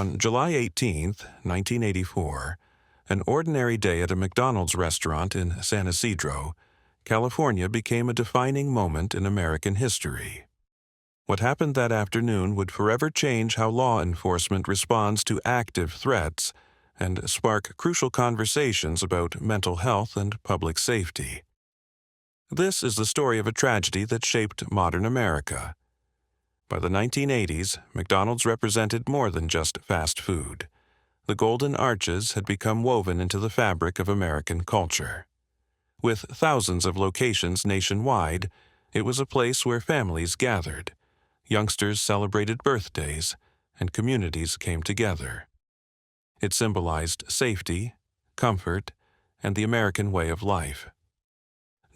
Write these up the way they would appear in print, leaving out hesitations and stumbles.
On July 18, 1984, an ordinary day at a McDonald's restaurant in San Ysidro, California became a defining moment in American history. What happened that afternoon would forever change how law enforcement responds to active threats and spark crucial conversations about mental health and public safety. This is the story of a tragedy that shaped modern America. By the 1980s, McDonald's represented more than just fast food. The Golden Arches had become woven into the fabric of American culture. With thousands of locations nationwide, it was a place where families gathered, youngsters celebrated birthdays, and communities came together. It symbolized safety, comfort, and the American way of life.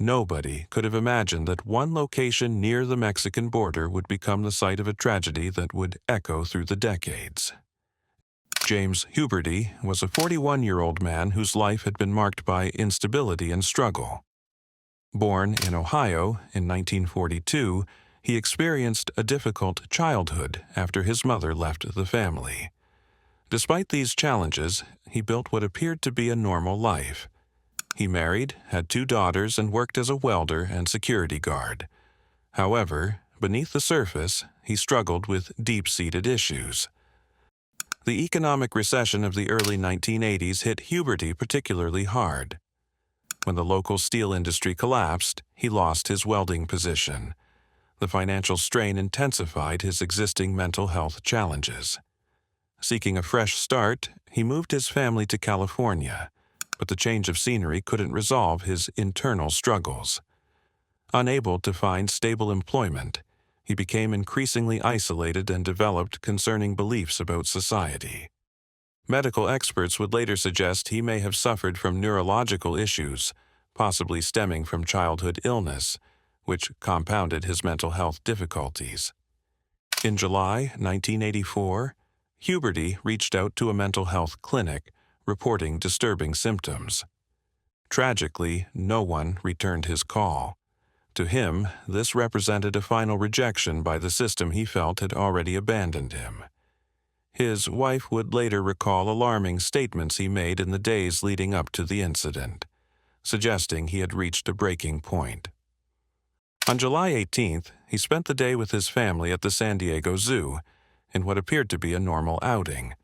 Nobody could have imagined that one location near the Mexican border would become the site of a tragedy that would echo through the decades. James Huberty was a 41-year-old man whose life had been marked by instability and struggle. Born in Ohio in 1942, he experienced a difficult childhood after his mother left the family. Despite these challenges, he built what appeared to be a normal life. He married, had 2 daughters, and worked as a welder and security guard. However, beneath the surface, he struggled with deep-seated issues. The economic recession of the early 1980s hit Huberty particularly hard. When the local steel industry collapsed, he lost his welding position. The financial strain intensified his existing mental health challenges. Seeking a fresh start, he moved his family to California, but the change of scenery couldn't resolve his internal struggles. Unable to find stable employment, he became increasingly isolated and developed concerning beliefs about society. Medical experts would later suggest he may have suffered from neurological issues, possibly stemming from childhood illness, which compounded his mental health difficulties. In July 1984, Huberty reached out to a mental health clinic, reporting disturbing symptoms. Tragically, no one returned his call. To him, this represented a final rejection by the system he felt had already abandoned him. His wife would later recall alarming statements he made in the days leading up to the incident, suggesting he had reached a breaking point. On July 18th, he spent the day with his family at the San Diego Zoo in what appeared to be a normal outing.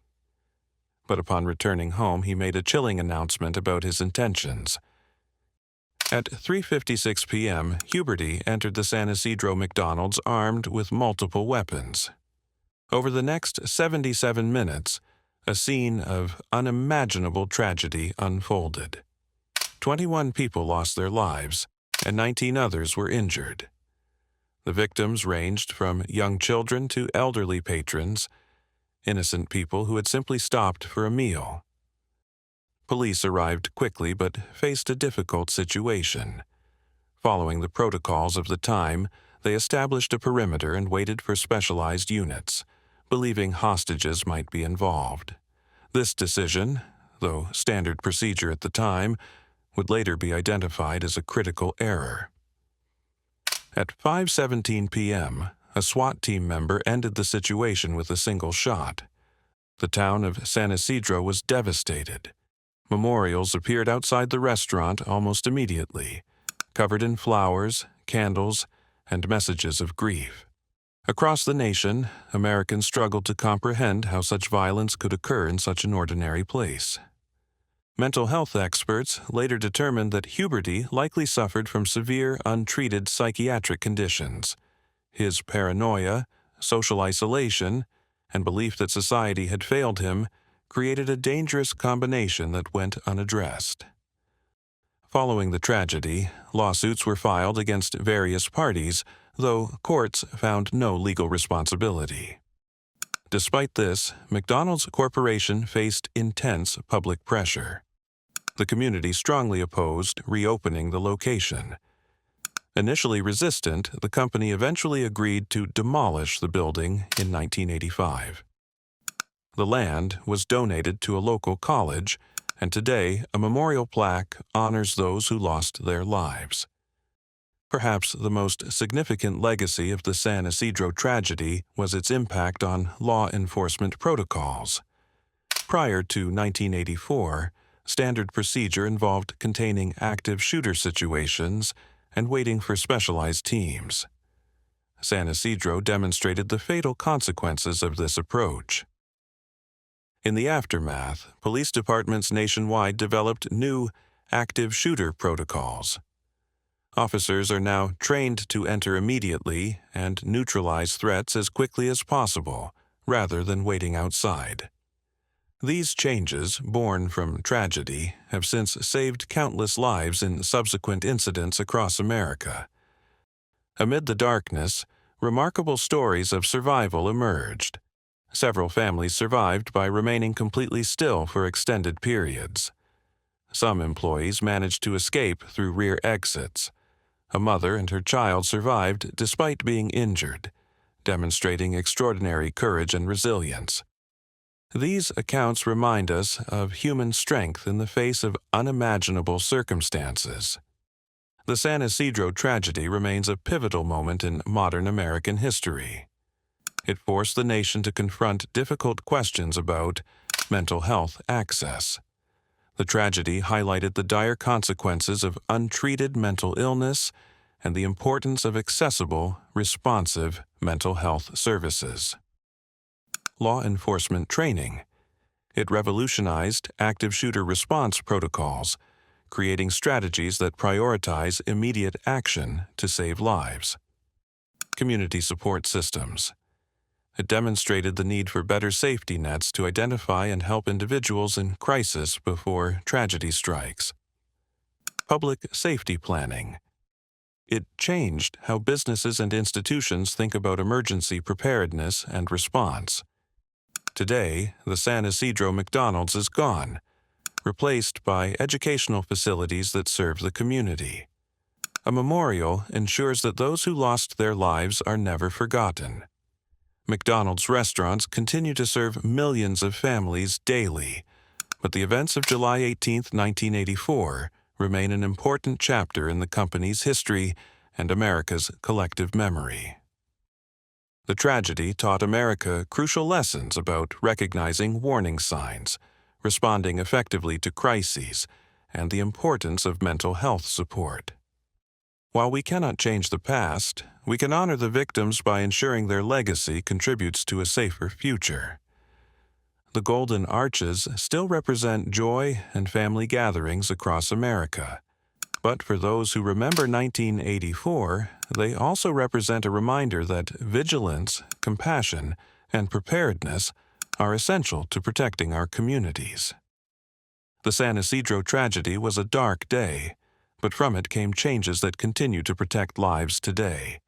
But upon returning home, he made a chilling announcement about his intentions. At 3:56 p.m., Huberty entered the San Ysidro McDonald's armed with multiple weapons. Over the next 77 minutes, a scene of unimaginable tragedy unfolded. 21 people lost their lives, and 19 others were injured. The victims ranged from young children to elderly patrons, innocent people who had simply stopped for a meal. Police arrived quickly but faced a difficult situation. Following the protocols of the time, they established a perimeter and waited for specialized units, believing hostages might be involved. This decision, though standard procedure at the time, would later be identified as a critical error. At 5:17 p.m., a SWAT team member ended the situation with a single shot. The town of San Ysidro was devastated. Memorials appeared outside the restaurant almost immediately, covered in flowers, candles, and messages of grief. Across the nation, Americans struggled to comprehend how such violence could occur in such an ordinary place. Mental health experts later determined that Huberty likely suffered from severe, untreated psychiatric conditions. His paranoia, social isolation, and belief that society had failed him created a dangerous combination that went unaddressed. Following the tragedy, lawsuits were filed against various parties, though courts found no legal responsibility. Despite this, McDonald's Corporation faced intense public pressure. The community strongly opposed reopening the location. Initially resistant, the company eventually agreed to demolish the building in 1985. The land was donated to a local college, and today a memorial plaque honors those who lost their lives. Perhaps the most significant legacy of the San Ysidro tragedy was its impact on law enforcement protocols. Prior to 1984, standard procedure involved containing active shooter situations and waiting for specialized teams. San Ysidro demonstrated the fatal consequences of this approach. In the aftermath, police departments nationwide developed new active shooter protocols. Officers are now trained to enter immediately and neutralize threats as quickly as possible, rather than waiting outside. These changes, born from tragedy, have since saved countless lives in subsequent incidents across America. Amid the darkness, remarkable stories of survival emerged. Several families survived by remaining completely still for extended periods. Some employees managed to escape through rear exits. A mother and her child survived despite being injured, demonstrating extraordinary courage and resilience. These accounts remind us of human strength in the face of unimaginable circumstances. The San Ysidro tragedy remains a pivotal moment in modern American history. It forced the nation to confront difficult questions about mental health access. The tragedy highlighted the dire consequences of untreated mental illness and the importance of accessible, responsive mental health services. Law enforcement training. It revolutionized active shooter response protocols, creating strategies that prioritize immediate action to save lives. Community support systems. It demonstrated the need for better safety nets to identify and help individuals in crisis before tragedy strikes. Public safety planning. It changed how businesses and institutions think about emergency preparedness and response. Today, the San Ysidro McDonald's is gone, replaced by educational facilities that serve the community. A memorial ensures that those who lost their lives are never forgotten. McDonald's restaurants continue to serve millions of families daily, but the events of July 18, 1984, remain an important chapter in the company's history and America's collective memory. The tragedy taught America crucial lessons about recognizing warning signs, responding effectively to crises, and the importance of mental health support. While we cannot change the past, we can honor the victims by ensuring their legacy contributes to a safer future. The Golden Arches still represent joy and family gatherings across America. But for those who remember 1984, they also represent a reminder that vigilance, compassion, and preparedness are essential to protecting our communities. The San Ysidro tragedy was a dark day, but from it came changes that continue to protect lives today.